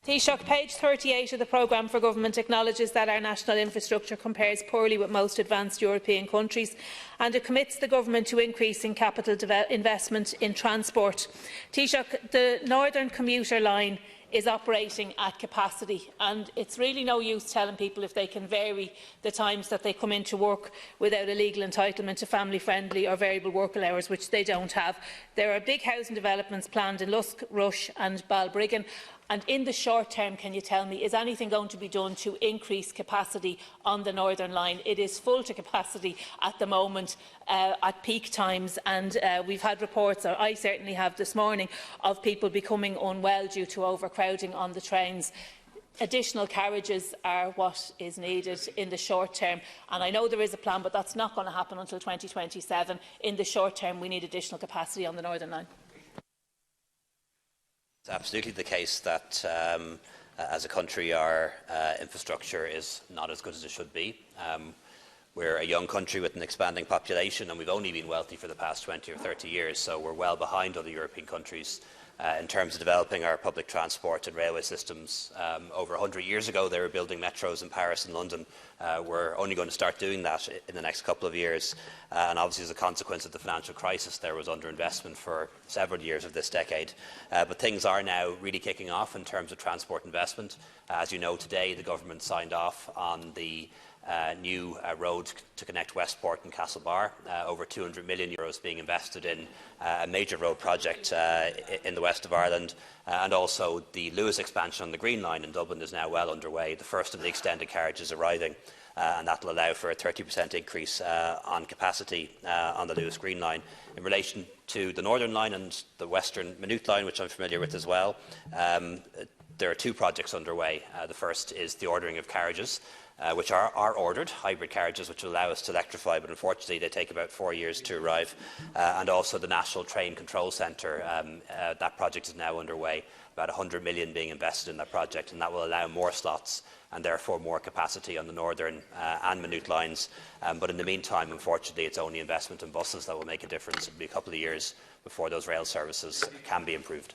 Taoiseach, page 38 of the programme for government acknowledges that our national infrastructure compares poorly with most advanced European countries, and it commits the government to increasing capital investment in transport. Taoiseach, the Northern commuter line is operating at capacity, and it's really no use telling people if they can vary the times that they come into work without a legal entitlement to family-friendly or variable working hours, which they don't have. There are big housing developments planned in Lusk, Rush and Balbriggan. And in the short term, can you tell me, is anything going to be done to increase capacity on the Northern Line? It is full to capacity at the moment at peak times, and we've had reports, or I certainly have this morning, of people becoming unwell due to overcrowding on the trains. Additional carriages are what is needed in the short term, and I know there is a plan, but that's not going to happen until 2027. In the short term, we need additional capacity on the Northern Line. It's absolutely the case that as a country our infrastructure is not as good as it should be. We're a young country with an expanding population, and we've only been wealthy for the past 20 or 30 years, so we're well behind other European countries in terms of developing our public transport and railway systems. Over 100 years ago they were building metros in Paris and London. We're only going to start doing that in the next couple of years, and obviously as a consequence of the financial crisis there was underinvestment for several years of this decade. But things are now really kicking off in terms of transport investment. As you know, today the government signed off on the new road to connect Westport and Castlebar, over €200 million being invested in a major road project in the west of Ireland, and also the Luas expansion on the Green Line in Dublin is now well underway, the first of the extended carriages arriving, and that will allow for a 30% increase on capacity on the Luas Green Line. In relation to the Northern Line and the Western Minute Line, which I'm familiar with as well, there are two projects underway. The first is the ordering of carriages, which are ordered, hybrid carriages which will allow us to electrify, but unfortunately they take about 4 years to arrive, and also the National Train Control Centre. That project is now underway, about €100 million being invested in that project, and that will allow more slots and therefore more capacity on the Northern and Minute lines. But in the meantime, unfortunately, it's only investment in buses that will make a difference. It will be a couple of years before those rail services can be improved.